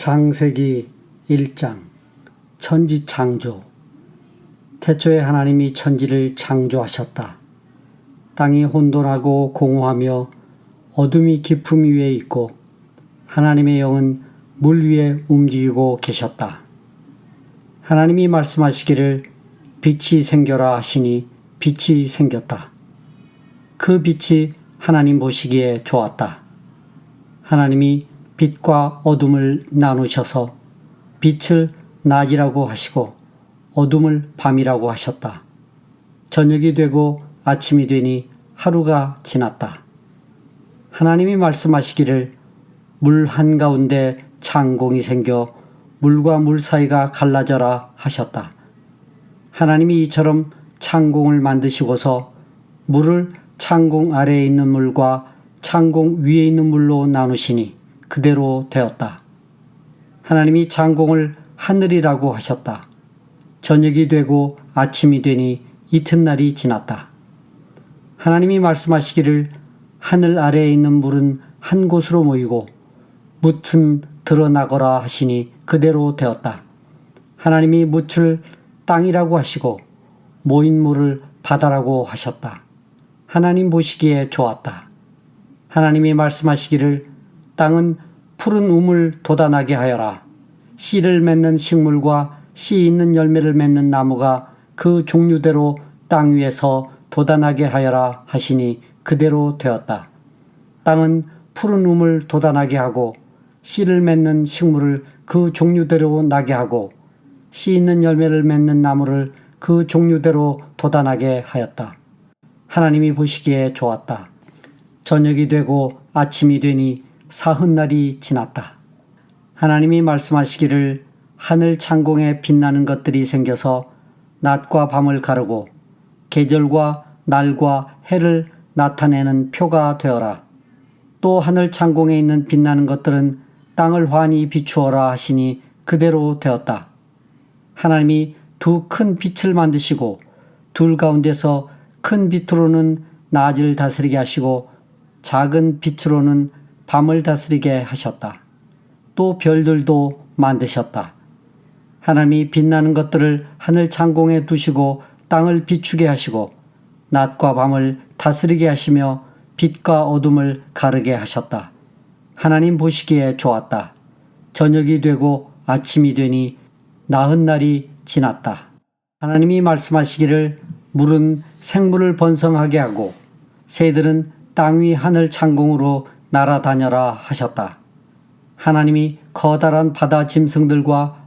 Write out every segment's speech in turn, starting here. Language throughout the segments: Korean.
창세기 1장 천지 창조. 태초에 하나님이 천지를 창조하셨다. 땅이 혼돈하고 공허하며 어둠이 깊음 위에 있고 하나님의 영은 물 위에 움직이고 계셨다. 하나님이 말씀하시기를 빛이 생겨라 하시니 빛이 생겼다. 그 빛이 하나님 보시기에 좋았다. 하나님이 빛과 어둠을 나누셔서 빛을 낮이라고 하시고 어둠을 밤이라고 하셨다. 저녁이 되고 아침이 되니 하루가 지났다. 하나님이 말씀하시기를 물 한가운데 창공이 생겨 물과 물 사이가 갈라져라 하셨다. 하나님이 이처럼 창공을 만드시고서 물을 창공 아래에 있는 물과 창공 위에 있는 물로 나누시니 그대로 되었다. 하나님이 창공을 하늘이라고 하셨다. 저녁이 되고 아침이 되니 이튿날이 지났다. 하나님이 말씀하시기를 하늘 아래에 있는 물은 한 곳으로 모이고 뭇은 드러나거라 하시니 그대로 되었다. 하나님이 뭇을 땅이라고 하시고 모인 물을 바다라고 하셨다. 하나님 보시기에 좋았다. 하나님이 말씀하시기를 땅은 푸른 우물 돋아나게 하여라. 씨를 맺는 식물과 씨 있는 열매를 맺는 나무가 그 종류대로 땅 위에서 돋아나게 하여라 하시니 그대로 되었다. 땅은 푸른 우물 돋아나게 하고 씨를 맺는 식물을 그 종류대로 나게 하고 씨 있는 열매를 맺는 나무를 그 종류대로 돋아나게 하였다. 하나님이 보시기에 좋았다. 저녁이 되고 아침이 되니 사흔날이 지났다. 하나님이 말씀하시기를 하늘 창공에 빛나는 것들이 생겨서 낮과 밤을 가르고 계절과 날과 해를 나타내는 표가 되어라. 또 하늘 창공에 있는 빛나는 것들은 땅을 환히 비추어라 하시니 그대로 되었다. 하나님이 두 큰 빛을 만드시고 둘 가운데서 큰 빛으로는 낮을 다스리게 하시고 작은 빛으로는 밤을 다스리게 하셨다. 또 별들도 만드셨다. 하나님이 빛나는 것들을 하늘 창공에 두시고 땅을 비추게 하시고 낮과 밤을 다스리게 하시며 빛과 어둠을 가르게 하셨다. 하나님 보시기에 좋았다. 저녁이 되고 아침이 되니 나흔날이 지났다. 하나님이 말씀하시기를 물은 생물을 번성하게 하고 새들은 땅 위 하늘 창공으로 날아다녀라 하셨다. 하나님이 커다란 바다 짐승들과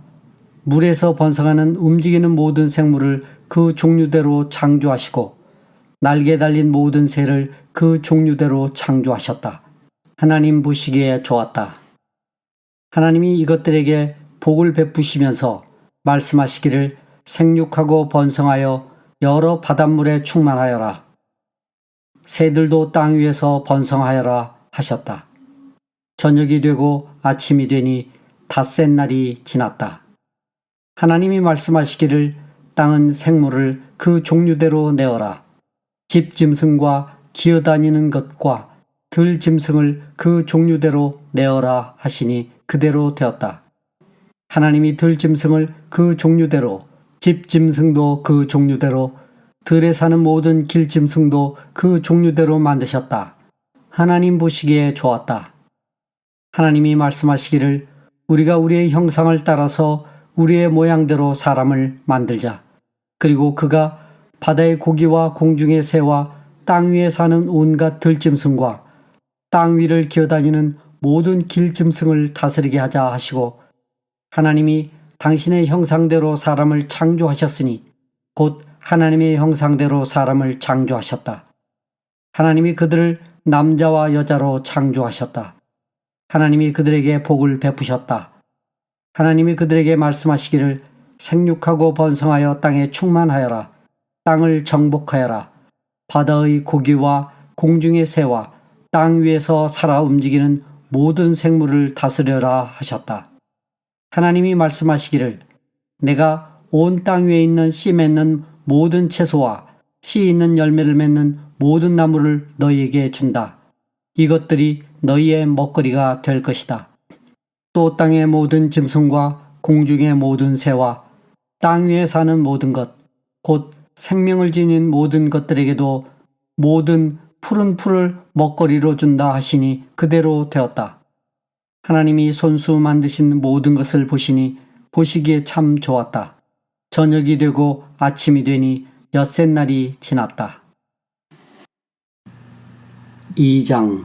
물에서 번성하는 움직이는 모든 생물을 그 종류대로 창조하시고 날개 달린 모든 새를 그 종류대로 창조하셨다. 하나님 보시기에 좋았다. 하나님이 이것들에게 복을 베푸시면서 말씀하시기를 생육하고 번성하여 여러 바닷물에 충만하여라. 새들도 땅 위에서 번성하여라 하셨다. 저녁이 되고 아침이 되니 닷새 날이 지났다. 하나님이 말씀하시기를 땅은 생물을 그 종류대로 내어라. 집짐승과 기어다니는 것과 들짐승을 그 종류대로 내어라 하시니 그대로 되었다. 하나님이 들짐승을 그 종류대로 집짐승도 그 종류대로 들에 사는 모든 길짐승도 그 종류대로 만드셨다. 하나님 보시기에 좋았다. 하나님이 말씀하시기를 우리가 우리의 형상을 따라서 우리의 모양대로 사람을 만들자. 그리고 그가 바다의 고기와 공중의 새와 땅 위에 사는 온갖 들짐승과 땅 위를 기어다니는 모든 길짐승을 다스리게 하자 하시고 하나님이 당신의 형상대로 사람을 창조하셨으니 곧 하나님의 형상대로 사람을 창조하셨다. 하나님이 그들을 남자와 여자로 창조하셨다. 하나님이 그들에게 복을 베푸셨다. 하나님이 그들에게 말씀하시기를 생육하고 번성하여 땅에 충만하여라. 땅을 정복하여라. 바다의 고기와 공중의 새와 땅 위에서 살아 움직이는 모든 생물을 다스려라 하셨다. 하나님이 말씀하시기를 내가 온 땅 위에 있는 씨 맺는 모든 채소와 씨 있는 열매를 맺는 모든 나무를 너희에게 준다. 이것들이 너희의 먹거리가 될 것이다. 또 땅의 모든 짐승과 공중의 모든 새와 땅 위에 사는 모든 것, 곧 생명을 지닌 모든 것들에게도 모든 푸른 풀을 먹거리로 준다 하시니 그대로 되었다. 하나님이 손수 만드신 모든 것을 보시니 보시기에 참 좋았다. 저녁이 되고 아침이 되니 엿새 날이 지났다. 2장.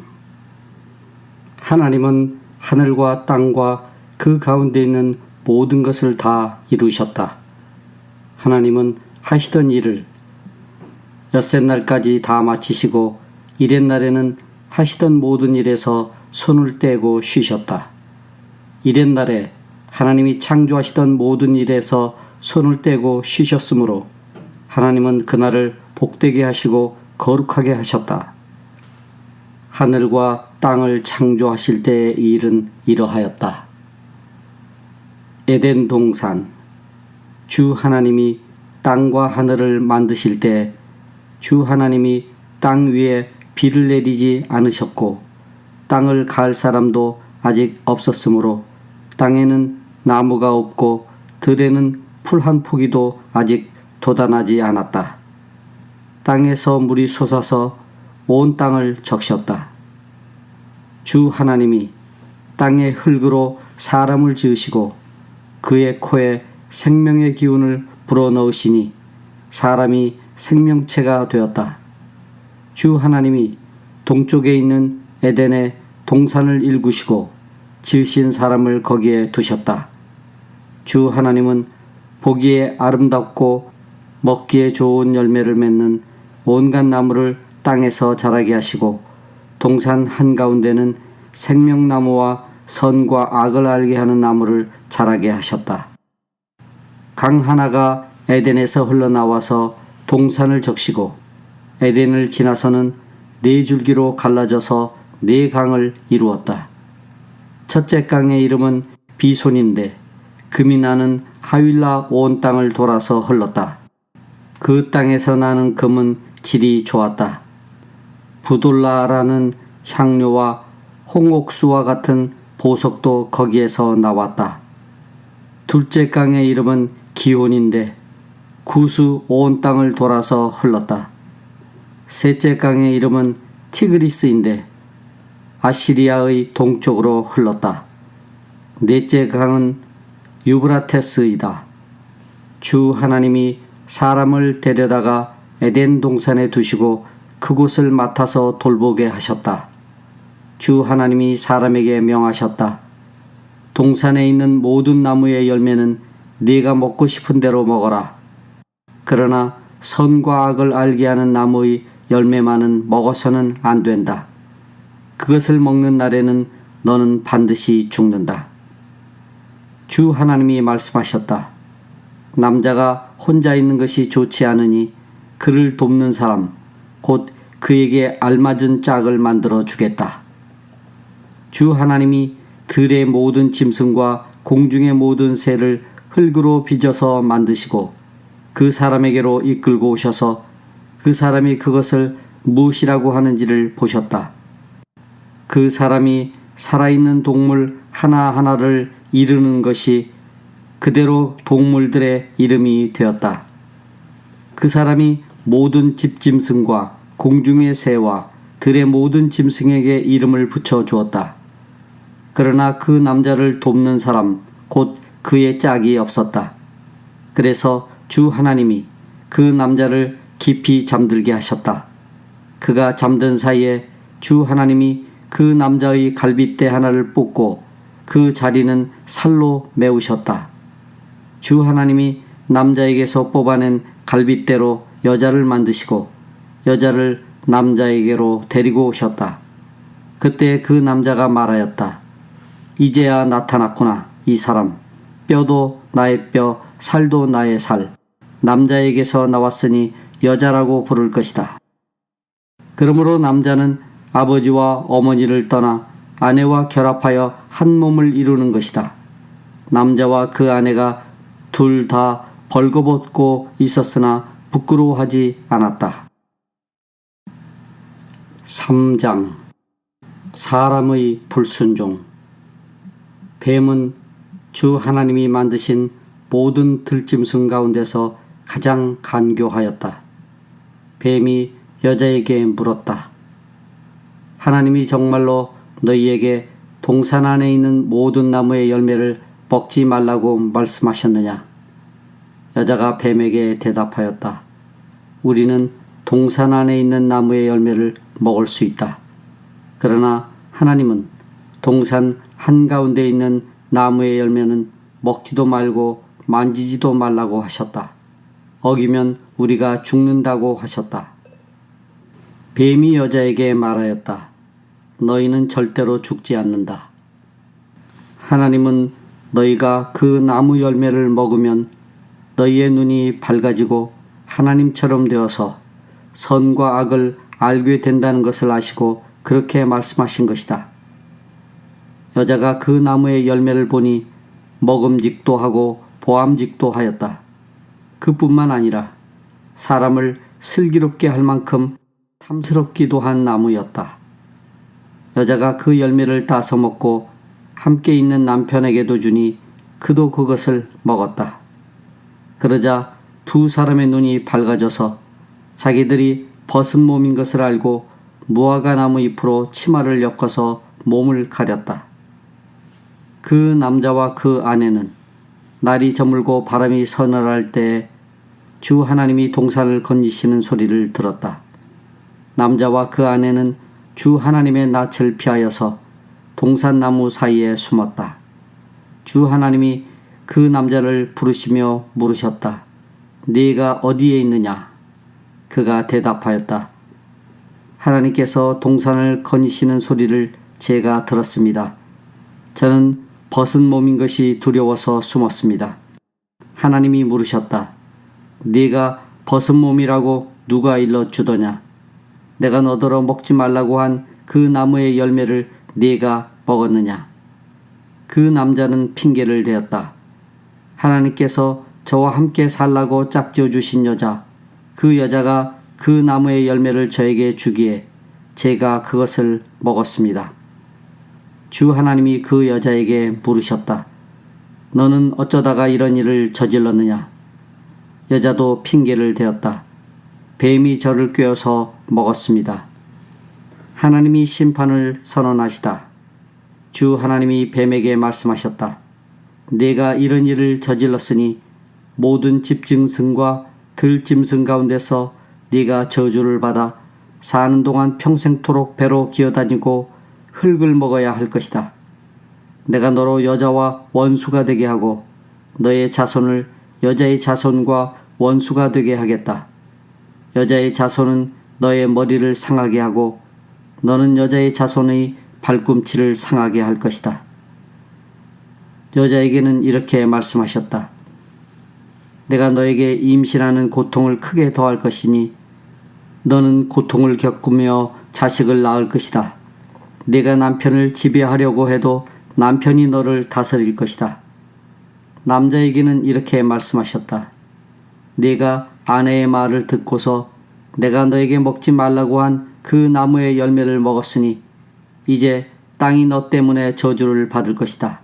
하나님은 하늘과 땅과 그 가운데 있는 모든 것을 다 이루셨다. 하나님은 하시던 일을 엿새 날까지 다 마치시고 이렛 날에는 하시던 모든 일에서 손을 떼고 쉬셨다. 이렛 날에 하나님이 창조하시던 모든 일에서 손을 떼고 쉬셨으므로 하나님은 그날을 복되게 하시고 거룩하게 하셨다. 하늘과 땅을 창조하실 때의 일은 이러하였다. 에덴 동산. 주 하나님이 땅과 하늘을 만드실 때 주 하나님이 땅 위에 비를 내리지 않으셨고 땅을 갈 사람도 아직 없었으므로 땅에는 나무가 없고 들에는 풀 한 포기도 아직 돋아나지 않았다. 땅에서 물이 솟아서 온 땅을 적셨다. 주 하나님이 땅의 흙으로 사람을 지으시고 그의 코에 생명의 기운을 불어넣으시니 사람이 생명체가 되었다. 주 하나님이 동쪽에 있는 에덴에 동산을 일구시고 지으신 사람을 거기에 두셨다. 주 하나님은 보기에 아름답고 먹기에 좋은 열매를 맺는 온갖 나무를 땅에서 자라게 하시고 동산 한가운데는 생명나무와 선과 악을 알게 하는 나무를 자라게 하셨다. 강 하나가 에덴에서 흘러나와서 동산을 적시고 에덴을 지나서는 네 줄기로 갈라져서 네 강을 이루었다. 첫째 강의 이름은 비손인데 금이 나는 하윌라 온 땅을 돌아서 흘렀다. 그 땅에서 나는 금은 질이 좋았다. 부돌라라는 향료와 홍옥수와 같은 보석도 거기에서 나왔다. 둘째 강의 이름은 기혼인데 구수 온 땅을 돌아서 흘렀다. 셋째 강의 이름은 티그리스인데 아시리아의 동쪽으로 흘렀다. 넷째 강은 유브라테스이다. 주 하나님이 사람을 데려다가 에덴 동산에 두시고 그곳을 맡아서 돌보게 하셨다. 주 하나님이 사람에게 명하셨다. 동산에 있는 모든 나무의 열매는 네가 먹고 싶은 대로 먹어라. 그러나 선과 악을 알게 하는 나무의 열매만은 먹어서는 안 된다. 그것을 먹는 날에는 너는 반드시 죽는다. 주 하나님이 말씀하셨다. 남자가 혼자 있는 것이 좋지 않으니 그를 돕는 사람, 곧 그에게 알맞은 짝을 만들어 주겠다. 주 하나님이 들의 모든 짐승과 공중의 모든 새를 흙으로 빚어서 만드시고 그 사람에게로 이끌고 오셔서 그 사람이 그것을 무엇이라고 하는지를 보셨다. 그 사람이 살아있는 동물 하나하나를 이르는 것이 그대로 동물들의 이름이 되었다. 그 사람이 모든 집짐승과 공중의 새와 들의 모든 짐승에게 이름을 붙여 주었다. 그러나 그 남자를 돕는 사람 곧 그의 짝이 없었다. 그래서 주 하나님이 그 남자를 깊이 잠들게 하셨다. 그가 잠든 사이에 주 하나님이 그 남자의 갈빗대 하나를 뽑고 그 자리는 살로 메우셨다. 주 하나님이 남자에게서 뽑아낸 갈빗대로 여자를 만드시고 여자를 남자에게로 데리고 오셨다. 그때 그 남자가 말하였다. 이제야 나타났구나. 이 사람. 뼈도 나의 뼈, 살도 나의 살. 남자에게서 나왔으니 여자라고 부를 것이다. 그러므로 남자는 아버지와 어머니를 떠나 아내와 결합하여 한 몸을 이루는 것이다. 남자와 그 아내가 둘 다 벌거벗고 있었으나 부끄러워하지 않았다. 3장. 사람의 불순종. 뱀은 주 하나님이 만드신 모든 들짐승 가운데서 가장 간교하였다. 뱀이 여자에게 물었다. 하나님이 정말로 너희에게 동산 안에 있는 모든 나무의 열매를 먹지 말라고 말씀하셨느냐? 여자가 뱀에게 대답하였다. 우리는 동산 안에 있는 나무의 열매를 먹을 수 있다. 그러나 하나님은 동산 한가운데 있는 나무의 열매는 먹지도 말고 만지지도 말라고 하셨다. 어기면 우리가 죽는다고 하셨다. 뱀이 여자에게 말하였다. 너희는 절대로 죽지 않는다. 하나님은 너희가 그 나무 열매를 먹으면 너희의 눈이 밝아지고 하나님처럼 되어서 선과 악을 알게 된다는 것을 아시고 그렇게 말씀하신 것이다. 여자가 그 나무의 열매를 보니 먹음직도 하고 보암직도 하였다. 그뿐만 아니라 사람을 슬기롭게 할 만큼 탐스럽기도 한 나무였다. 여자가 그 열매를 따서 먹고 함께 있는 남편에게도 주니 그도 그것을 먹었다. 그러자 두 사람의 눈이 밝아져서 자기들이 벗은 몸인 것을 알고 무화과 나무 잎으로 치마를 엮어서 몸을 가렸다. 그 남자와 그 아내는 날이 저물고 바람이 서늘할 때에 주 하나님이 동산을 건지시는 소리를 들었다. 남자와 그 아내는 주 하나님의 낯을 피하여서 동산나무 사이에 숨었다. 주 하나님이 그 남자를 부르시며 물으셨다. 네가 어디에 있느냐? 그가 대답하였다. 하나님께서 동산을 거니시는 소리를 제가 들었습니다. 저는 벗은 몸인 것이 두려워서 숨었습니다. 하나님이 물으셨다. 네가 벗은 몸이라고 누가 일러주더냐? 내가 너더러 먹지 말라고 한 그 나무의 열매를 네가 먹었느냐? 그 남자는 핑계를 대었다. 하나님께서 저와 함께 살라고 짝지어 주신 여자, 그 여자가 그 나무의 열매를 저에게 주기에 제가 그것을 먹었습니다. 주 하나님이 그 여자에게 물으셨다. 너는 어쩌다가 이런 일을 저질렀느냐? 여자도 핑계를 대었다. 뱀이 저를 꿰어서 먹었습니다. 하나님이 심판을 선언하시다. 주 하나님이 뱀에게 말씀하셨다. 네가 이런 일을 저질렀으니 모든 집짐승과 들짐승 가운데서 네가 저주를 받아 사는 동안 평생토록 배로 기어다니고 흙을 먹어야 할 것이다. 내가 너로 여자와 원수가 되게 하고 너의 자손을 여자의 자손과 원수가 되게 하겠다. 여자의 자손은 너의 머리를 상하게 하고 너는 여자의 자손의 발꿈치를 상하게 할 것이다. 여자에게는 이렇게 말씀하셨다. 내가 너에게 임신하는 고통을 크게 더할 것이니 너는 고통을 겪으며 자식을 낳을 것이다. 네가 남편을 지배하려고 해도 남편이 너를 다스릴 것이다. 남자에게는 이렇게 말씀하셨다. 네가 아내의 말을 듣고서 내가 너에게 먹지 말라고 한 그 나무의 열매를 먹었으니 이제 땅이 너 때문에 저주를 받을 것이다.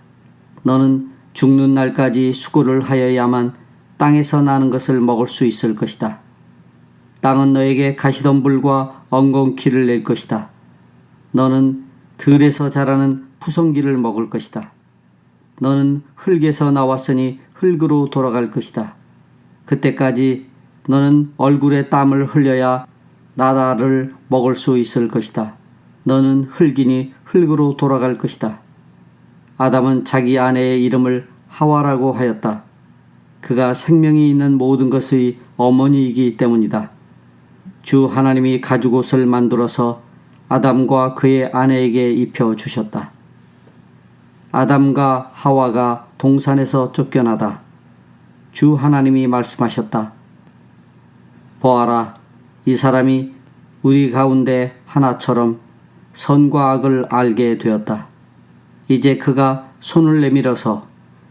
너는 죽는 날까지 수고를 하여야만 땅에서 나는 것을 먹을 수 있을 것이다. 땅은 너에게 가시덤불과 엉겅퀴를 낼 것이다. 너는 들에서 자라는 푸성기를 먹을 것이다. 너는 흙에서 나왔으니 흙으로 돌아갈 것이다. 그때까지 너는 얼굴에 땀을 흘려야 나다를 먹을 수 있을 것이다. 너는 흙이니 흙으로 돌아갈 것이다. 아담은 자기 아내의 이름을 하와라고 하였다. 그가 생명이 있는 모든 것의 어머니이기 때문이다. 주 하나님이 가죽옷을 만들어서 아담과 그의 아내에게 입혀주셨다. 아담과 하와가 동산에서 쫓겨나다 주 하나님이 말씀하셨다. 보아라, 이 사람이 우리 가운데 하나처럼 선과 악을 알게 되었다. 이제 그가 손을 내밀어서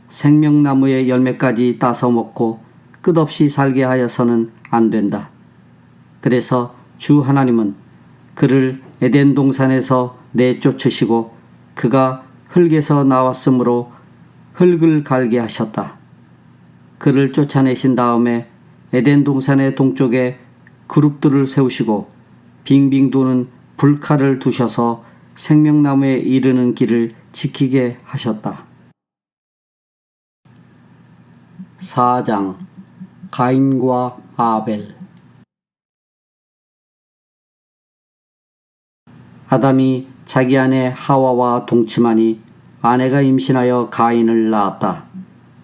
생명나무의 열매까지 따서 먹고 끝없이 살게 하여서는 안 된다. 그래서 주 하나님은 그를 에덴 동산에서 내쫓으시고 그가 흙에서 나왔으므로 흙을 갈게 하셨다. 그를 쫓아내신 다음에 에덴 동산의 동쪽에 그룹들을 세우시고 빙빙 도는 불칼을 두셔서 생명나무에 이르는 길을 지키게 하셨다. 4장 가인과 아벨. 아담이 자기 아내 하와와 동침하니 아내가 임신하여 가인을 낳았다.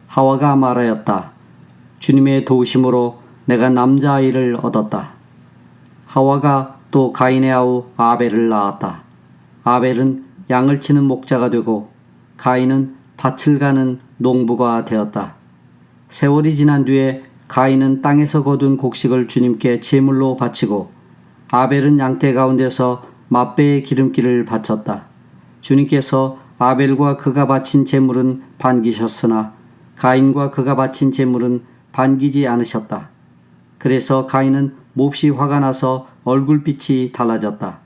하와가 말하였다. 주님의 도우심으로 내가 남자아이를 얻었다. 하와가 또 가인의 아우 아벨을 낳았다. 아벨은 양을 치는 목자가 되고 가인은 밭을 가는 농부가 되었다. 세월이 지난 뒤에 가인은 땅에서 거둔 곡식을 주님께 제물로 바치고 아벨은 양떼 가운데서 맛배의 기름기를 바쳤다. 주님께서 아벨과 그가 바친 제물은 반기셨으나 가인과 그가 바친 제물은 반기지 않으셨다. 그래서 가인은 몹시 화가 나서 얼굴빛이 달라졌다.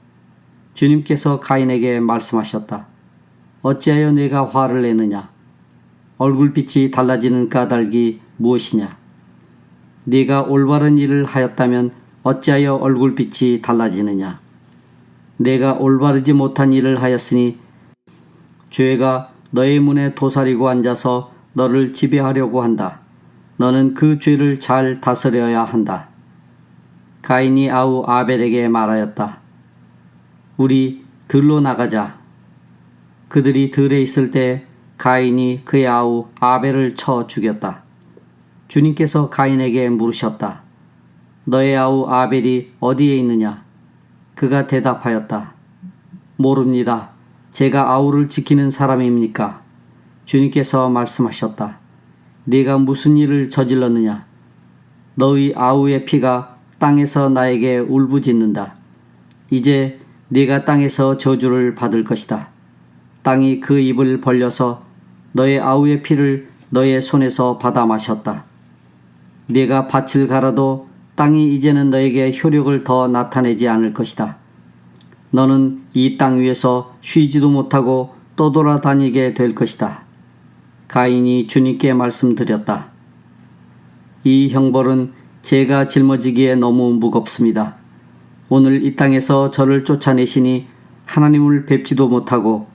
주님께서 가인에게 말씀하셨다. 어찌하여 내가 화를 내느냐? 얼굴빛이 달라지는 까닭이 무엇이냐? 네가 올바른 일을 하였다면 어찌하여 얼굴빛이 달라지느냐? 내가 올바르지 못한 일을 하였으니 죄가 너의 문에 도사리고 앉아서 너를 지배하려고 한다. 너는 그 죄를 잘 다스려야 한다. 가인이 아우 아벨에게 말하였다. 우리 들로 나가자. 그들이 들에 있을 때 가인이 그의 아우 아벨을 쳐 죽였다. 주님께서 가인에게 물으셨다. 너의 아우 아벨이 어디에 있느냐? 그가 대답하였다. 모릅니다. 제가 아우를 지키는 사람입니까? 주님께서 말씀하셨다. 네가 무슨 일을 저질렀느냐? 너의 아우의 피가 땅에서 나에게 울부짖는다. 이제 네가 땅에서 저주를 받을 것이다. 땅이 그 입을 벌려서 너의 아우의 피를 너의 손에서 받아 마셨다. 네가 밭을 갈아도 땅이 이제는 너에게 효력을 더 나타내지 않을 것이다. 너는 이 땅 위에서 쉬지도 못하고 떠돌아다니게 될 것이다. 가인이 주님께 말씀드렸다. 이 형벌은 제가 짊어지기에 너무 무겁습니다. 오늘 이 땅에서 저를 쫓아내시니 하나님을 뵙지도 못하고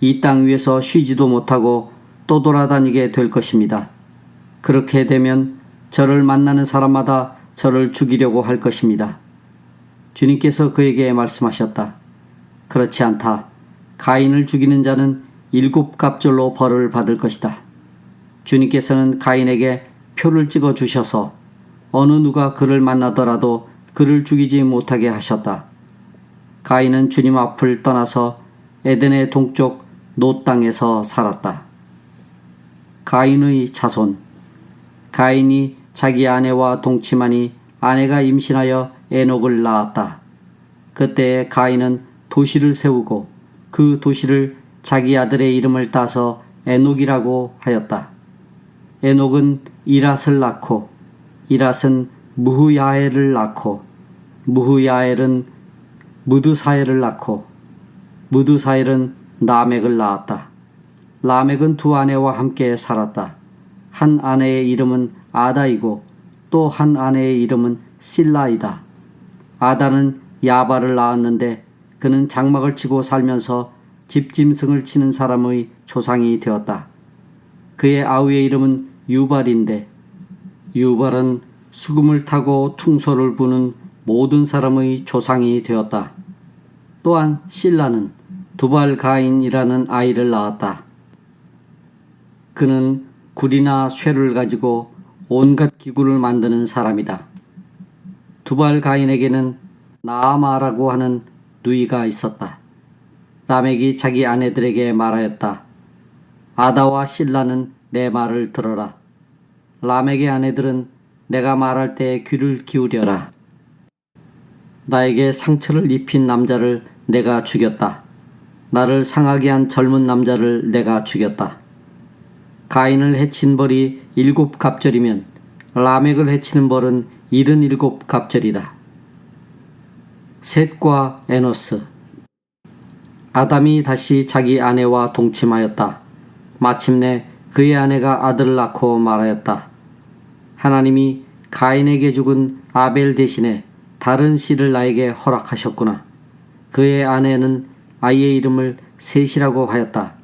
이 땅 위에서 쉬지도 못하고 떠돌아다니게 될 것입니다. 그렇게 되면 저를 만나는 사람마다 저를 죽이려고 할 것입니다. 주님께서 그에게 말씀하셨다. 그렇지 않다. 가인을 죽이는 자는 7갑절로 벌을 받을 것이다. 주님께서는 가인에게 표를 찍어 주셔서 어느 누가 그를 만나더라도 그를 죽이지 못하게 하셨다. 가인은 주님 앞을 떠나서 에덴의 동쪽 노 땅에서 살았다. 가인의 자손. 가인이 자기 아내와 동침하니 아내가 임신하여 에녹을 낳았다. 그때 가인은 도시를 세우고 그 도시를 자기 아들의 이름을 따서 에녹이라고 하였다. 에녹은 이랏을 낳고 이랏은 무후야엘을 낳고 무후야엘은 무드사엘을 낳고 무드사엘은 라멕을 낳았다. 라멕은 두 아내와 함께 살았다. 한 아내의 이름은 아다이고 또 한 아내의 이름은 실라이다. 아다는 야발을 낳았는데 그는 장막을 치고 살면서 집짐승을 치는 사람의 조상이 되었다. 그의 아우의 이름은 유발인데 유발은 수금을 타고 퉁소를 부는 모든 사람의 조상이 되었다. 또한 실라는 두발 가인이라는 아이를 낳았다. 그는 굴이나 쇠를 가지고 온갖 기구를 만드는 사람이다. 두발 가인에게는 나아마라고 하는 누이가 있었다. 라멕이 자기 아내들에게 말하였다. 아다와 실라는 내 말을 들어라. 라멕의 아내들은 내가 말할 때 귀를 기울여라. 나에게 상처를 입힌 남자를 내가 죽였다. 나를 상하게 한 젊은 남자를 내가 죽였다. 가인을 해친 벌이 7갑절이면 라멕을 해치는 벌은 77갑절이다. 셋과 에노스. 아담이 다시 자기 아내와 동침하였다. 마침내 그의 아내가 아들을 낳고 말하였다. 하나님이 가인에게 죽은 아벨 대신에 다른 씨를 나에게 허락하셨구나. 그의 아내는 아이의 이름을 셋이라고 하였다.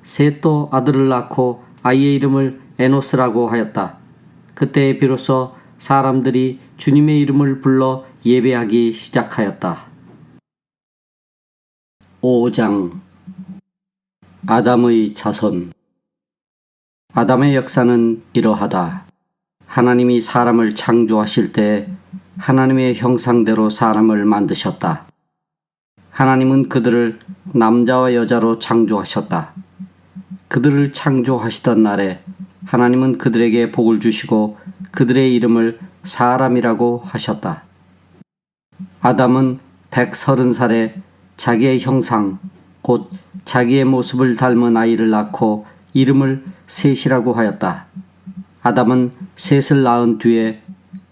셋도 아들을 낳고 아이의 이름을 에노스라고 하였다. 그때 비로소 사람들이 주님의 이름을 불러 예배하기 시작하였다. 5장 아담의 자손. 아담의 역사는 이러하다. 하나님이 사람을 창조하실 때 하나님의 형상대로 사람을 만드셨다. 하나님은 그들을 남자와 여자로 창조하셨다. 그들을 창조하시던 날에 하나님은 그들에게 복을 주시고 그들의 이름을 사람이라고 하셨다. 아담은 130살에 자기의 형상, 곧 자기의 모습을 닮은 아이를 낳고 이름을 셋이라고 하였다. 아담은 셋을 낳은 뒤에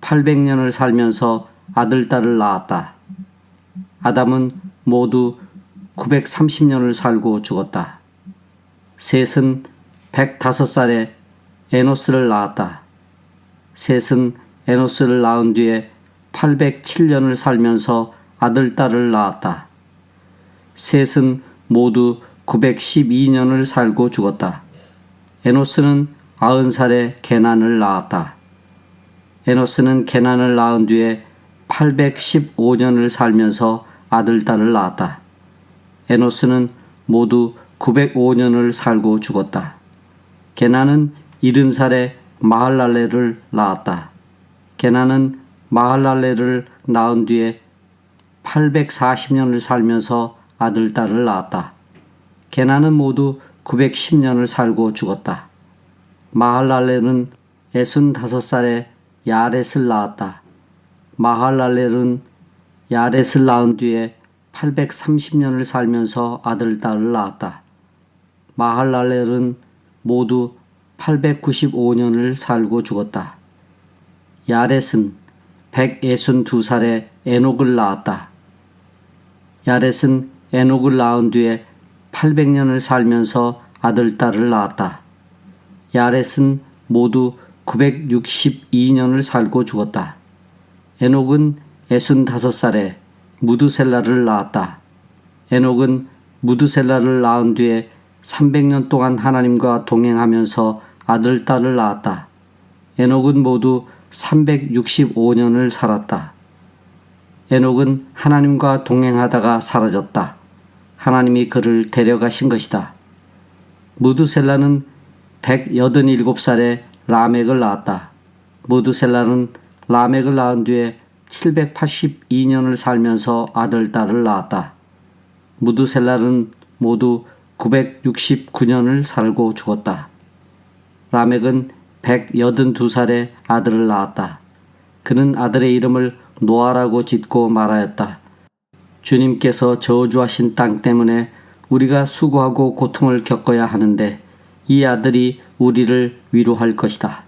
800년을 살면서 아들, 딸을 낳았다. 아담은 모두 930년을 살고 죽었다. 셋은 105살에 에노스를 낳았다. 셋은 에노스를 낳은 뒤에 807년을 살면서 아들, 딸을 낳았다. 셋은 모두 912년을 살고 죽었다. 에노스는 90살에 게난을 낳았다. 에노스는 게난을 낳은 뒤에 815년을 살면서 아들, 딸을 낳았다. 에노스는 모두 905년을 살고 죽었다. 게난은 70살에 마할랄레를 낳았다. 게난은 마할랄레를 낳은 뒤에 840년을 살면서 아들, 딸을 낳았다. 게난은 모두 910년을 살고 죽었다. 마할랄렐은 65살에 야렛을 낳았다. 마할랄렐은 야렛을 낳은 뒤에 830년을 살면서 아들, 딸을 낳았다. 마할랄렐은 모두 895년을 살고 죽었다. 야렛은 162살에 에녹을 낳았다. 야렛은 에녹을 낳은 뒤에 800년을 살면서 아들, 딸을 낳았다. 야렛은 모두 962년을 살고 죽었다. 에녹은 65살에 무드셀라를 낳았다. 에녹은 무드셀라를 낳은 뒤에 300년 동안 하나님과 동행하면서 아들, 딸을 낳았다. 에녹은 모두 365년을 살았다. 에녹은 하나님과 동행하다가 사라졌다. 하나님이 그를 데려가신 것이다. 무드셀라는 187살에 라멕을 낳았다. 무드셀라는 라멕을 낳은 뒤에 782년을 살면서 아들, 딸을 낳았다. 무드셀라는 모두 969년을 살고 죽었다. 라멕은 182살에 아들을 낳았다. 그는 아들의 이름을 노아라고 짓고 말하였다. 주님께서 저주하신 땅 때문에 우리가 수고하고 고통을 겪어야 하는데 이 아들이 우리를 위로할 것이다.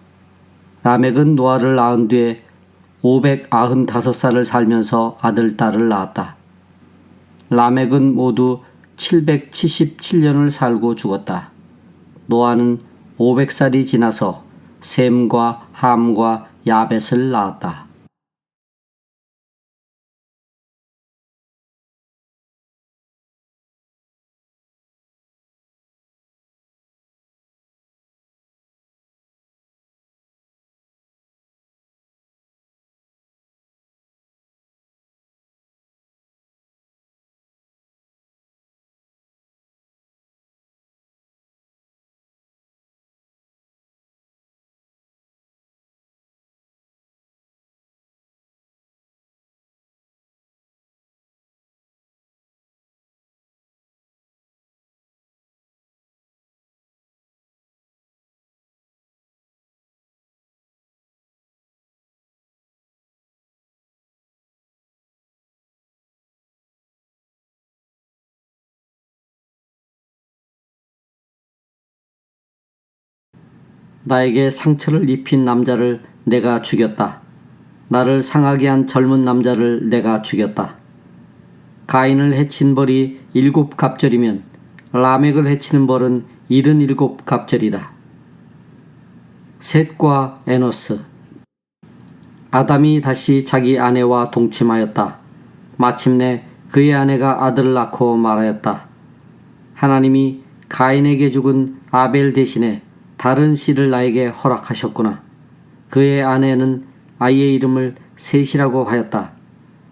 라멕은 노아를 낳은 뒤에 595살을 살면서 아들, 딸을 낳았다. 라멕은 모두 777년을 살고 죽었다. 노아는 500살이 지나서 셈과 함과 야벳을 낳았다. 나에게 상처를 입힌 남자를 내가 죽였다. 나를 상하게 한 젊은 남자를 내가 죽였다. 가인을 해친 벌이 7갑절이면 라멕을 해치는 벌은 77갑절이다. 셋과 에노스. 아담이 다시 자기 아내와 동침하였다. 마침내 그의 아내가 아들을 낳고 말하였다. 하나님이 가인에게 죽은 아벨 대신에 다른 씨를 나에게 허락하셨구나. 그의 아내는 아이의 이름을 셋이라고 하였다.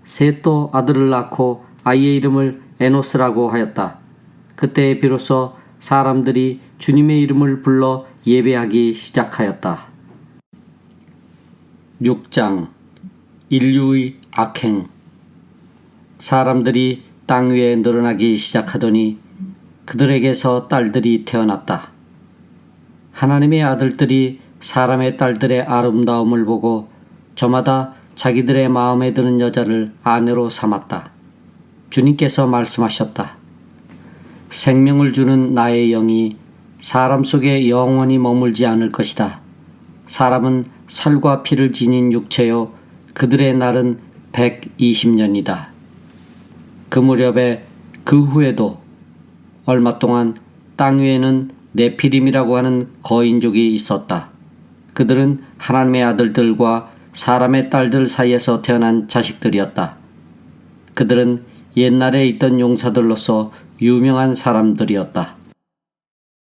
셋도 아들을 낳고 아이의 이름을 에노스라고 하였다. 그때 비로소 사람들이 주님의 이름을 불러 예배하기 시작하였다. 6장. 인류의 악행. 사람들이 땅 위에 늘어나기 시작하더니 그들에게서 딸들이 태어났다. 하나님의 아들들이 사람의 딸들의 아름다움을 보고 저마다 자기들의 마음에 드는 여자를 아내로 삼았다. 주님께서 말씀하셨다. 생명을 주는 나의 영이 사람 속에 영원히 머물지 않을 것이다. 사람은 살과 피를 지닌 육체요 그들의 날은 120년이다. 그 무렵에 그 후에도 얼마 동안 땅 위에는 네피림이라고 하는 거인족이 있었다. 그들은 하나님의 아들들과 사람의 딸들 사이에서 태어난 자식들이었다. 그들은 옛날에 있던 용사들로서 유명한 사람들이었다.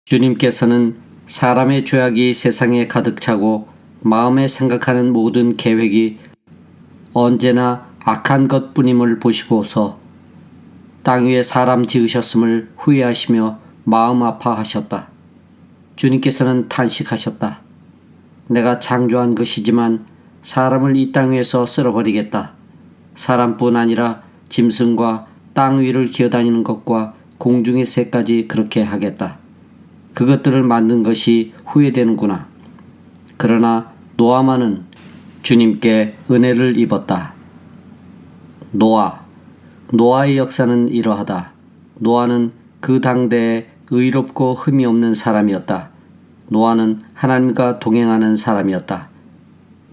주님께서는 사람의 죄악이 세상에 가득 차고 마음에 생각하는 모든 계획이 언제나 악한 것뿐임을 보시고서 땅 위에 사람 지으셨음을 후회하시며 마음 아파하셨다. 주님께서는 탄식하셨다. 내가 창조한 것이지만 사람을 이 땅 위에서 쓸어버리겠다. 사람뿐 아니라 짐승과 땅 위를 기어다니는 것과 공중의 새까지 그렇게 하겠다. 그것들을 만든 것이 후회되는구나. 그러나 노아만은 주님께 은혜를 입었다. 노아의 역사는 이러하다. 노아는 그 당대에 의롭고 흠이 없는 사람이었다. 노아는 하나님과 동행하는 사람이었다.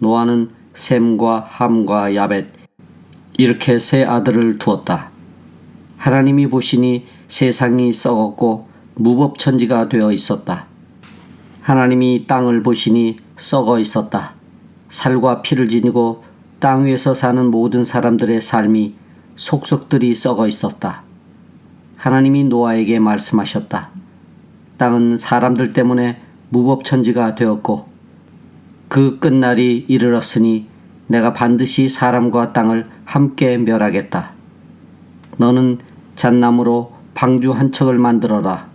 노아는 셈과 함과 야벳 이렇게 세 아들을 두었다. 하나님이 보시니 세상이 썩었고 무법천지가 되어 있었다. 하나님이 땅을 보시니 썩어 있었다. 살과 피를 지니고 땅 위에서 사는 모든 사람들의 삶이 속속들이 썩어 있었다. 하나님이 노아에게 말씀하셨다. 땅은 사람들 때문에 무법천지가 되었고 그 끝날이 이르렀으니 내가 반드시 사람과 땅을 함께 멸하겠다. 너는 잣나무로 방주 한 척을 만들어라.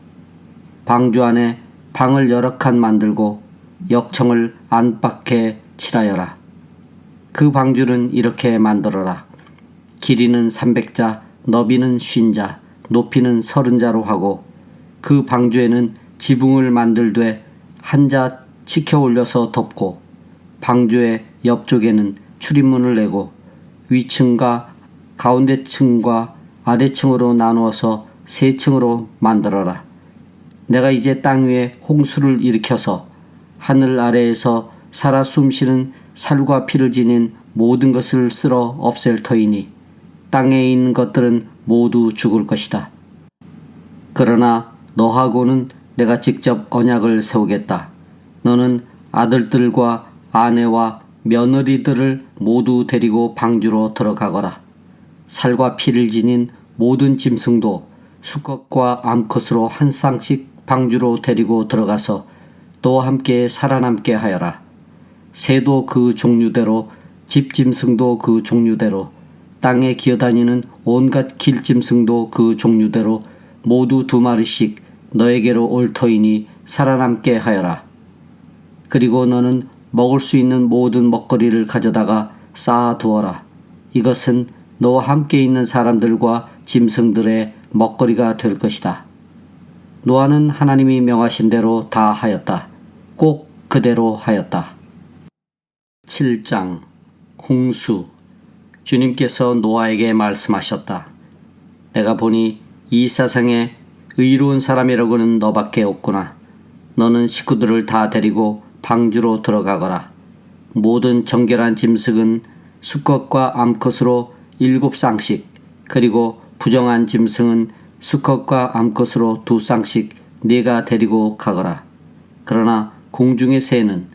방주 안에 방을 여러 칸 만들고 역청을 안팎에 칠하여라. 그 방주는 이렇게 만들어라. 길이는 300자, 너비는 50자, 높이는 30자로 하고 그 방주에는 지붕을 만들되 한 자 치켜 올려서 덮고 방주의 옆쪽에는 출입문을 내고 위층과 가운데층과 아래층으로 나누어서 3층으로 만들어라. 내가 이제 땅 위에 홍수를 일으켜서 하늘 아래에서 살아 숨쉬는 살과 피를 지닌 모든 것을 쓸어 없앨 터이니 땅에 있는 것들은 모두 죽을 것이다. 그러나 너하고는 내가 직접 언약을 세우겠다. 너는 아들들과 아내와 며느리들을 모두 데리고 방주로 들어가거라. 살과 피를 지닌 모든 짐승도 수컷과 암컷으로 한 쌍씩 방주로 데리고 들어가서 너와 함께 살아남게 하여라. 새도 그 종류대로 집짐승도 그 종류대로 땅에 기어다니는 온갖 길짐승도 그 종류대로 모두 2마리씩 너에게로 올 터이니 살아남게 하여라. 그리고 너는 먹을 수 있는 모든 먹거리를 가져다가 쌓아두어라. 이것은 너와 함께 있는 사람들과 짐승들의 먹거리가 될 것이다. 노아는 하나님이 명하신 대로 다 하였다. 꼭 그대로 하였다. 7장. 홍수. 주님께서 노아에게 말씀하셨다. 내가 보니 이 세상에 의로운 사람이라고는 너밖에 없구나. 너는 식구들을 다 데리고 방주로 들어가거라. 모든 정결한 짐승은 수컷과 암컷으로 7쌍씩 그리고 부정한 짐승은 수컷과 암컷으로 2쌍씩 네가 데리고 가거라. 그러나 공중의 새는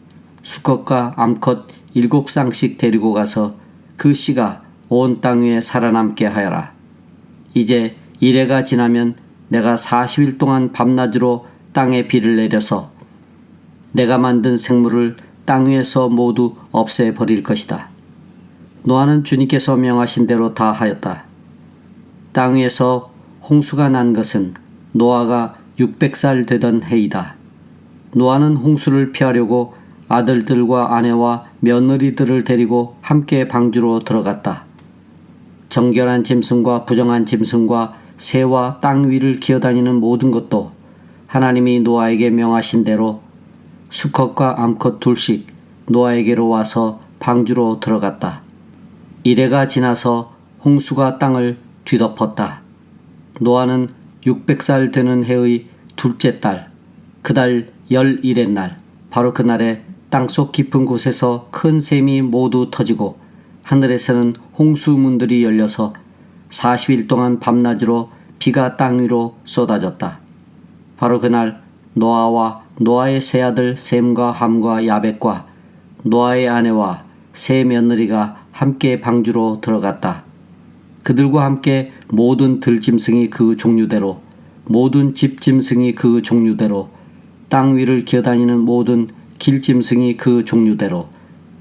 수컷과 암컷 7쌍씩 데리고 가서 그 씨가 온 땅 위에 살아남게 하여라. 이제 이래가 지나면 내가 40일 동안 밤낮으로 땅에 비를 내려서 내가 만든 생물을 땅 위에서 모두 없애버릴 것이다. 노아는 주님께서 명하신 대로 다 하였다. 땅 위에서 홍수가 난 것은 노아가 600살 되던 해이다. 노아는 홍수를 피하려고 아들들과 아내와 며느리들을 데리고 함께 방주로 들어갔다. 정결한 짐승과 부정한 짐승과 새와 땅 위를 기어다니는 모든 것도 하나님이 노아에게 명하신 대로 수컷과 암컷 둘씩 노아에게로 와서 방주로 들어갔다. 이래가 지나서 홍수가 땅을 뒤덮었다. 노아는 600살 되는 해의 둘째 달, 그달 11의 날, 바로 그날에 땅속 깊은 곳에서 큰 샘이 모두 터지고 하늘에서는 홍수문들이 열려서 40일 동안 밤낮으로 비가 땅 위로 쏟아졌다. 바로 그날 노아와 노아의 세 아들 셈과 함과 야벳과 노아의 아내와 세 며느리가 함께 방주로 들어갔다. 그들과 함께 모든 들짐승이 그 종류대로, 모든 집짐승이 그 종류대로, 땅 위를 기어다니는 모든 길짐승이 그 종류대로,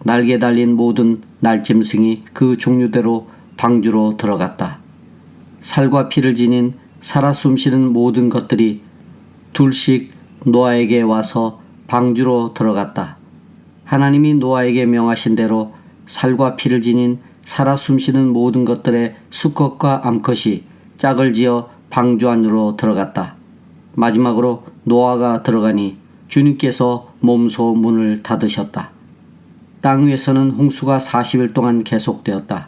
날개 달린 모든 날짐승이 그 종류대로 방주로 들어갔다. 살과 피를 지닌 살아 숨쉬는 모든 것들이 둘씩 노아에게 와서 방주로 들어갔다. 하나님이 노아에게 명하신 대로 살과 피를 지닌 살아 숨쉬는 모든 것들의 수컷과 암컷이 짝을 지어 방주 안으로 들어갔다. 마지막으로 노아가 들어가니 주님께서 몸소 문을 닫으셨다. 땅 위에서는 홍수가 40일 동안 계속되었다.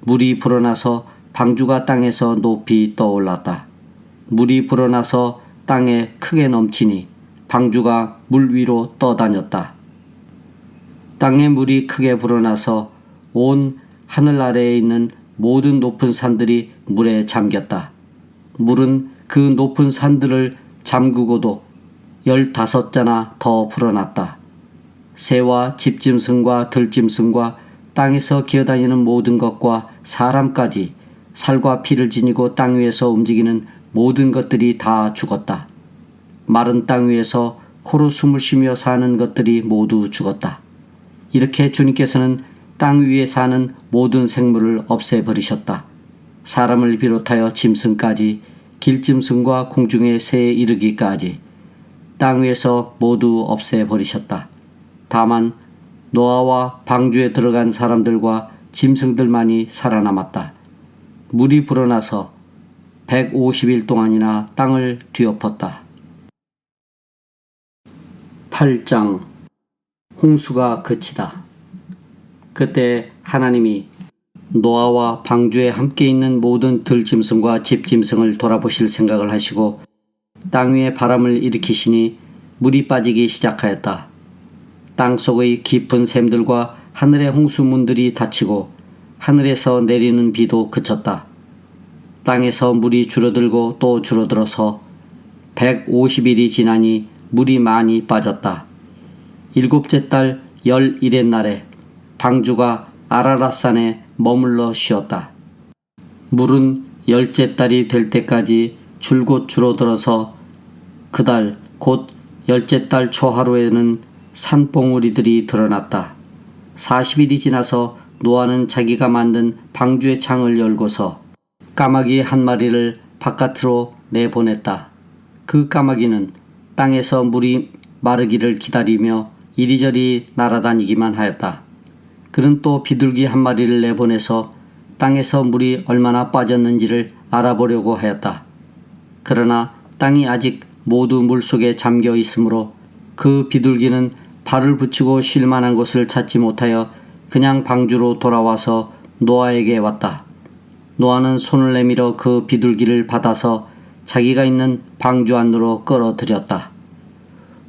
물이 불어나서 방주가 땅에서 높이 떠올랐다. 물이 불어나서 땅에 크게 넘치니 방주가 물 위로 떠다녔다. 땅에 물이 크게 불어나서 온 하늘 아래에 있는 모든 높은 산들이 물에 잠겼다. 물은 그 높은 산들을 잠그고도 15자나 더 불어났다. 새와 집짐승과 들짐승과 땅에서 기어다니는 모든 것과 사람까지 살과 피를 지니고 땅 위에서 움직이는 모든 것들이 다 죽었다. 마른 땅 위에서 코로 숨을 쉬며 사는 것들이 모두 죽었다. 이렇게 주님께서는 땅 위에 사는 모든 생물을 없애버리셨다. 사람을 비롯하여 짐승까지 길짐승과 공중의 새에 이르기까지 땅 위에서 모두 없애버리셨다. 다만 노아와 방주에 들어간 사람들과 짐승들만이 살아남았다. 물이 불어나서 150일 동안이나 땅을 뒤엎었다. 8장 홍수가 그치다. 그때 하나님이 노아와 방주에 함께 있는 모든 들짐승과 집짐승을 돌아보실 생각을 하시고 땅 위에 바람을 일으키시니 물이 빠지기 시작하였다. 땅 속의 깊은 샘들과 하늘의 홍수문들이 닫히고 하늘에서 내리는 비도 그쳤다. 땅에서 물이 줄어들고 또 줄어들어서 150일이 지나니 물이 많이 빠졌다. 7째 달 11의 날에 방주가 아라랏산에 머물러 쉬었다. 물은 10째 달이 될 때까지 줄곧 줄어들어서 그달 곧 10째 달 초하루에는 산봉우리들이 드러났다. 40일이 지나서 노아는 자기가 만든 방주의 창을 열고서 까마귀 한 마리를 바깥으로 내보냈다. 그 까마귀는 땅에서 물이 마르기를 기다리며 이리저리 날아다니기만 하였다. 그는 또 비둘기 한 마리를 내보내서 땅에서 물이 얼마나 빠졌는지를 알아보려고 하였다. 그러나 땅이 아직 모두 물속에 잠겨 있으므로 그 비둘기는 발을 붙이고 쉴 만한 곳을 찾지 못하여 그냥 방주로 돌아와서 노아에게 왔다. 노아는 손을 내밀어 그 비둘기를 받아서 자기가 있는 방주 안으로 끌어들였다.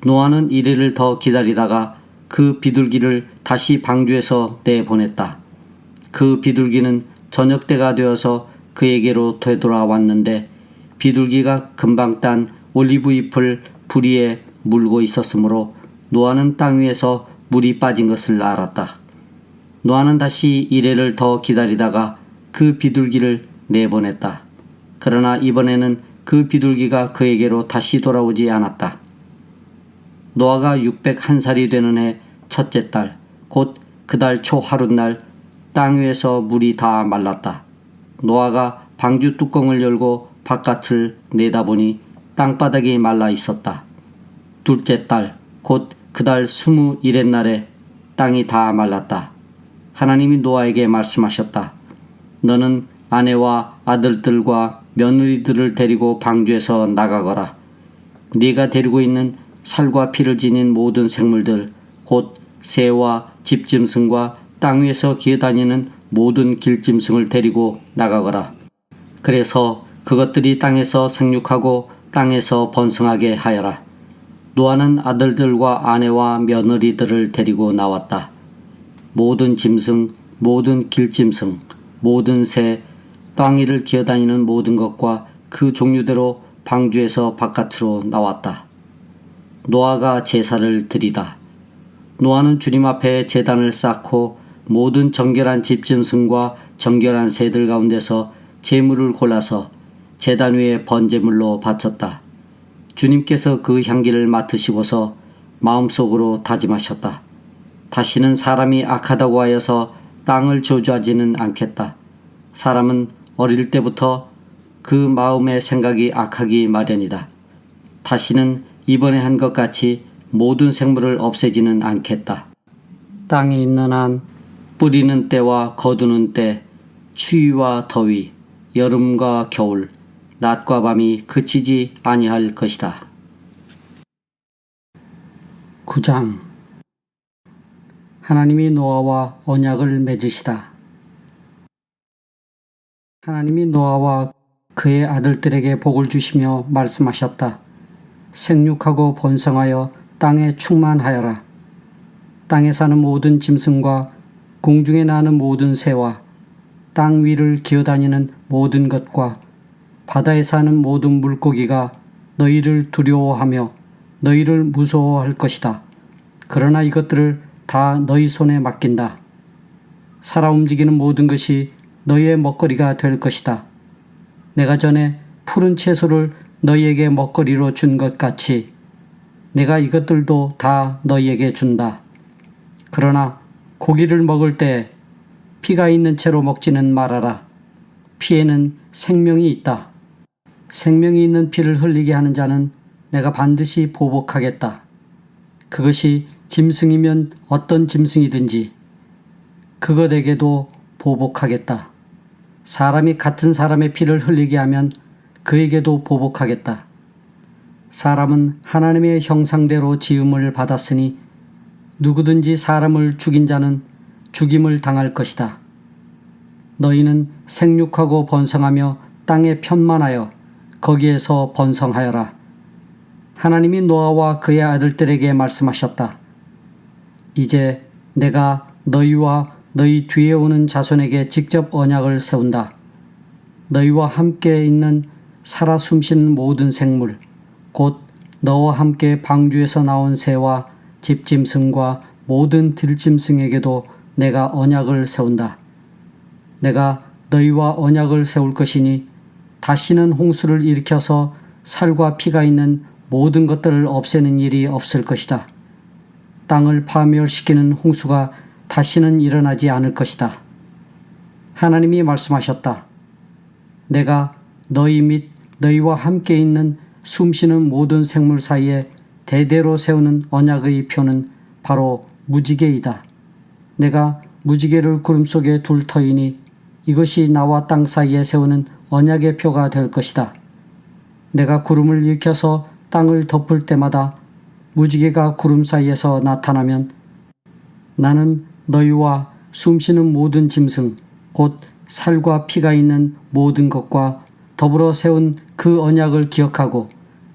노아는 이래를 더 기다리다가 그 비둘기를 다시 방주에서 내보냈다. 그 비둘기는 저녁 때가 되어서 그에게로 되돌아왔는데 비둘기가 금방 딴 올리브 잎을 불 위에 물고 있었으므로 노아는 땅 위에서 물이 빠진 것을 알았다. 노아는 다시 이래를 더 기다리다가 그 비둘기를 내보냈다. 그러나 이번에는 그 비둘기가 그에게로 다시 돌아오지 않았다. 노아가 601살이 되는 해 첫째 달, 곧 그 달 초 하룻날 땅 위에서 물이 다 말랐다. 노아가 방주 뚜껑을 열고 바깥을 내다보니 땅바닥이 말라 있었다. 둘째 달, 곧 그 달 21의 날에 땅이 다 말랐다. 하나님이 노아에게 말씀하셨다. 너는 아내와 아들들과 며느리들을 데리고 방주에서 나가거라. 네가 데리고 있는 살과 피를 지닌 모든 생물들, 곧 새와 집짐승과 땅 위에서 기어다니는 모든 길짐승을 데리고 나가거라. 그래서 그것들이 땅에서 생육하고 땅에서 번성하게 하여라. 노아는 아들들과 아내와 며느리들을 데리고 나왔다. 모든 짐승, 모든 길짐승, 모든 새, 땅 위를 기어다니는 모든 것과 그 종류대로 방주에서 바깥으로 나왔다. 노아가 제사를 드리다. 노아는 주님 앞에 제단을 쌓고 모든 정결한 집짐승과 정결한 새들 가운데서 제물을 골라서 제단 위에 번제물로 바쳤다. 주님께서 그 향기를 맡으시고서 마음속으로 다짐하셨다. 다시는 사람이 악하다고 하여서 땅을 저주하지는 않겠다. 사람은 어릴 때부터 그 마음의 생각이 악하기 마련이다. 다시는 이번에 한 것 같이 모든 생물을 없애지는 않겠다. 땅에 있는 한 뿌리는 때와 거두는 때, 추위와 더위, 여름과 겨울, 낮과 밤이 그치지 아니할 것이다. 9장. 하나님이 노아와 언약을 맺으시다. 하나님이 노아와 그의 아들들에게 복을 주시며 말씀하셨다. 생육하고 번성하여 땅에 충만하여라. 땅에 사는 모든 짐승과 공중에 나는 모든 새와 땅 위를 기어다니는 모든 것과 바다에 사는 모든 물고기가 너희를 두려워하며 너희를 무서워할 것이다. 그러나 이것들을 다 너희 손에 맡긴다. 살아 움직이는 모든 것이 너희의 먹거리가 될 것이다. 내가 전에 푸른 채소를 너희에게 먹거리로 준 것 같이 내가 이것들도 다 너희에게 준다. 그러나 고기를 먹을 때 피가 있는 채로 먹지는 말아라. 피에는 생명이 있다. 생명이 있는 피를 흘리게 하는 자는 내가 반드시 보복하겠다. 그것이 짐승이면 어떤 짐승이든지 그것에게도 보복하겠다. 사람이 같은 사람의 피를 흘리게 하면 그에게도 보복하겠다. 사람은 하나님의 형상대로 지음을 받았으니 누구든지 사람을 죽인 자는 죽임을 당할 것이다. 너희는 생육하고 번성하며 땅에 편만하여 거기에서 번성하여라. 하나님이 노아와 그의 아들들에게 말씀하셨다. 이제 내가 너희와 너희 뒤에 오는 자손에게 직접 언약을 세운다. 너희와 함께 있는 살아 숨쉬는 모든 생물, 곧 너와 함께 방주에서 나온 새와 집짐승과 모든 들짐승에게도 내가 언약을 세운다. 내가 너희와 언약을 세울 것이니 다시는 홍수를 일으켜서 살과 피가 있는 모든 것들을 없애는 일이 없을 것이다. 땅을 파멸시키는 홍수가 다시는 일어나지 않을 것이다. 하나님이 말씀하셨다. 내가 너희 및 너희와 함께 있는 숨쉬는 모든 생물 사이에 대대로 세우는 언약의 표는 바로 무지개이다. 내가 무지개를 구름 속에 둘 터이니 이것이 나와 땅 사이에 세우는 언약의 표가 될 것이다. 내가 구름을 일으켜서 땅을 덮을 때마다 무지개가 구름 사이에서 나타나면 나는 너희와 숨쉬는 모든 짐승, 곧 살과 피가 있는 모든 것과 더불어 세운 그 언약을 기억하고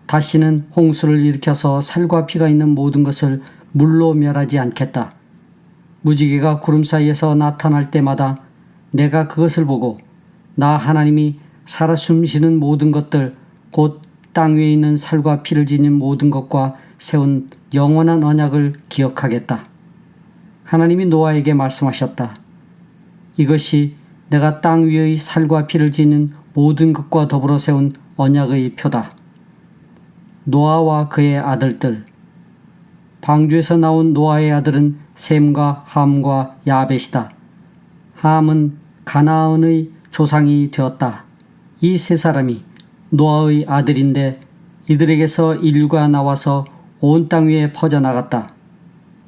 다시는 홍수를 일으켜서 살과 피가 있는 모든 것을 물로 멸하지 않겠다. 무지개가 구름 사이에서 나타날 때마다 내가 그것을 보고 나 하나님이 살아 숨쉬는 모든 것들 곧 땅 위에 있는 살과 피를 지닌 모든 것과 세운 영원한 언약을 기억하겠다. 하나님이 노아에게 말씀하셨다. 이것이 내가 땅 위의 살과 피를 지닌 모든 것과 더불어 세운 언약의 표다. 노아와 그의 아들들. 방주에서 나온 노아의 아들은 셈과 함과 야벳이다. 함은 가나안의 조상이 되었다. 이 세 사람이 노아의 아들인데 이들에게서 인류가 나와서 온 땅 위에 퍼져나갔다.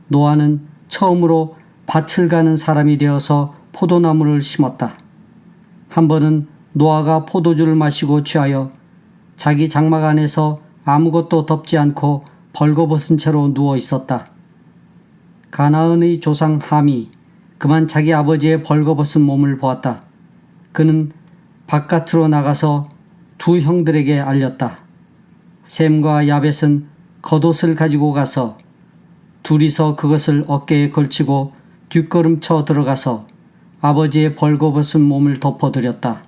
노아는 처음으로 밭을 가는 사람이 되어서 포도나무를 심었다. 한 번은 노아가 포도주를 마시고 취하여 자기 장막 안에서 아무것도 덮지 않고 벌거벗은 채로 누워 있었다. 가나안의 조상 함이 그만 자기 아버지의 벌거벗은 몸을 보았다. 그는 바깥으로 나가서 두 형들에게 알렸다. 셈과 야벳은 겉옷을 가지고 가서 둘이서 그것을 어깨에 걸치고 뒷걸음쳐 들어가서 아버지의 벌거벗은 몸을 덮어드렸다.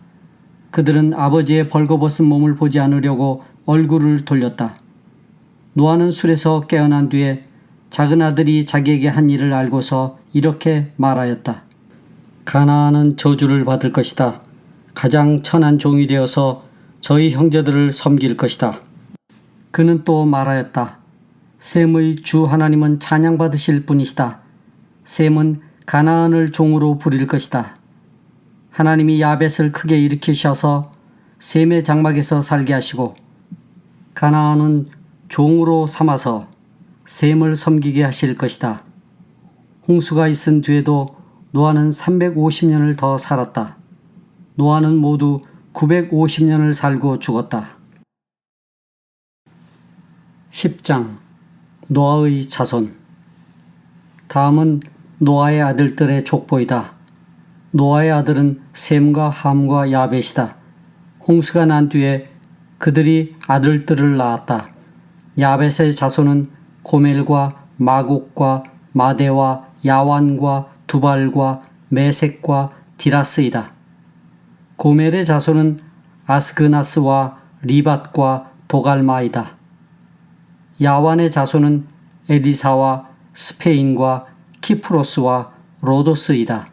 그들은 아버지의 벌거벗은 몸을 보지 않으려고 얼굴을 돌렸다. 노아는 술에서 깨어난 뒤에 작은 아들이 자기에게 한 일을 알고서 이렇게 말하였다. 가나안은 저주를 받을 것이다. 가장 천한 종이 되어서 저희 형제들을 섬길 것이다. 그는 또 말하였다. 셈의 주 하나님은 찬양받으실 분이시다. 셈은 가나안을 종으로 부릴 것이다. 하나님이 야벳을 크게 일으키셔서 셈의 장막에서 살게 하시고 가나안은 종으로 삼아서 셈을 섬기게 하실 것이다. 홍수가 있은 뒤에도 노아는 350년을 더 살았다. 노아는 모두 950년을 살고 죽었다. 10장 노아의 자손. 다음은 노아의 아들들의 족보이다. 노아의 아들은 셈과 함과 야벳이다. 홍수가 난 뒤에 그들이 아들들을 낳았다. 야벳의 자손은 고멜과 마곡과 마대와 야완과 두발과 메색과 디라스이다. 고멜의 자손은 아스그나스와 리밧과 도갈마이다. 야완의 자손은 에디사와 스페인과 키프로스와 로도스이다.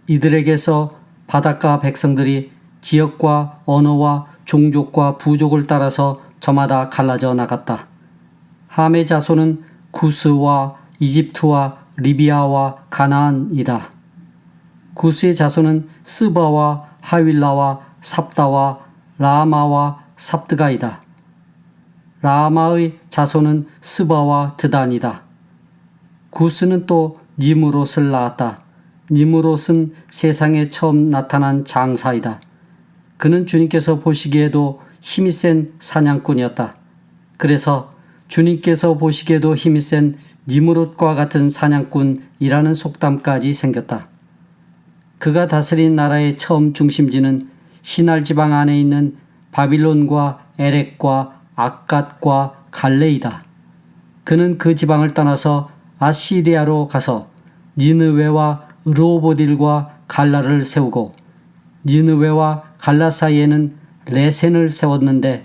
이들에게서 바닷가 백성들이 지역과 언어와 종족과 부족을 따라서 저마다 갈라져 나갔다. 함의 자손은 구스와 이집트와 리비아와 가나안이다. 구스의 자손은 스바와 하윌라와 삽다와 라마와 삽드가이다. 라마의 자손은 스바와 드단이다. 구스는 또 니무롯을 낳았다. 니무롯은 세상에 처음 나타난 장사이다. 그는 주님께서 보시기에도 힘이 센 사냥꾼이었다. 그래서 주님께서 보시기에도 힘이 센 니무롯과 같은 사냥꾼이라는 속담까지 생겼다. 그가 다스린 나라의 처음 중심지는 시날 지방 안에 있는 바빌론과 에렉과 악갓과 갈레이다. 그는 그 지방을 떠나서 아시리아로 가서 니느웨와 르호보딜과 갈라를 세우고 니느웨와 갈라 사이에는 레센을 세웠는데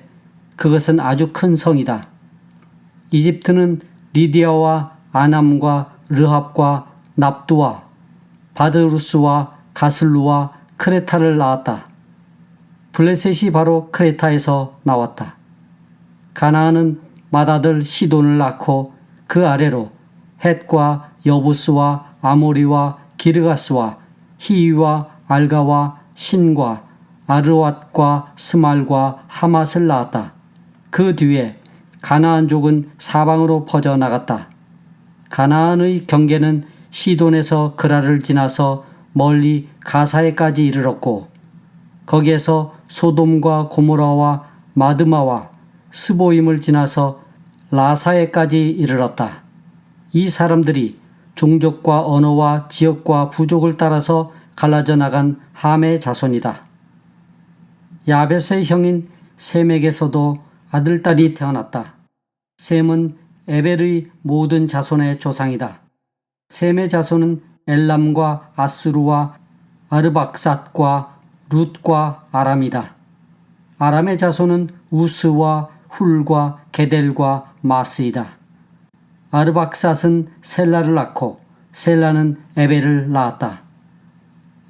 그것은 아주 큰 성이다. 이집트는 리디아와 아남과 르합과 납두와 바드루스와 가슬루와 크레타를 낳았다. 블레셋이 바로 크레타에서 나왔다. 가나안은 맏아들 시돈을 낳고 그 아래로 헷과 여부스와 아모리와 기르가스와 히위와 알가와 신과 아르왓과 스말과 하맛을 낳았다. 그 뒤에 가나안족은 사방으로 퍼져 나갔다. 가나안의 경계는 시돈에서 그라를 지나서 멀리 가사에까지 이르렀고 거기에서 소돔과 고모라와 마드마와 스보임을 지나서 라사에까지 이르렀다. 이 사람들이 종족과 언어와 지역과 부족을 따라서 갈라져 나간 함의 자손이다. 야벳의 형인 셈에게서도 아들딸이 태어났다. 셈은 에벨의 모든 자손의 조상이다. 셈의 자손은 엘람과 아수르와 아르박삿과 룻과 아람이다. 아람의 자손은 우스와 훌과 게델과 마스이다. 아르박삿은 셀라를 낳고 셀라는 에벨을 낳았다.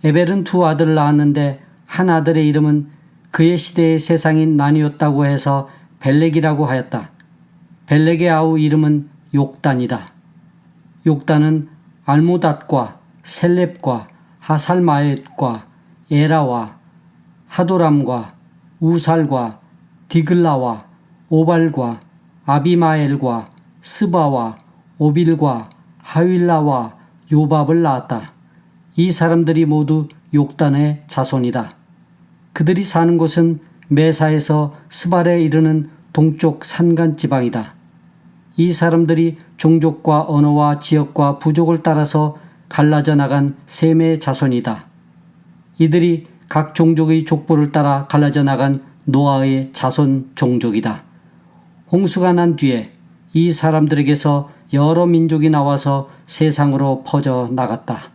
에벨은 두 아들을 낳았는데 한 아들의 이름은 그의 시대의 세상이 나뉘었다고 해서 벨렉이라고 하였다. 벨렉의 아우 이름은 욕단이다. 욕단은 알모닷과 셀렙과 하살마옒과 에라와 하도람과 우살과 디글라와 오발과 아비마엘과 스바와 오빌과 하윌라와 요밥을 낳았다. 이 사람들이 모두 욕단의 자손이다. 그들이 사는 곳은 메사에서 스발에 이르는 동쪽 산간 지방이다. 이 사람들이 종족과 언어와 지역과 부족을 따라서 갈라져 나간 셈의 자손이다. 이들이 각 종족의 족보를 따라 갈라져 나간 노아의 자손 종족이다. 홍수가 난 뒤에 이 사람들에게서 여러 민족이 나와서 세상으로 퍼져 나갔다.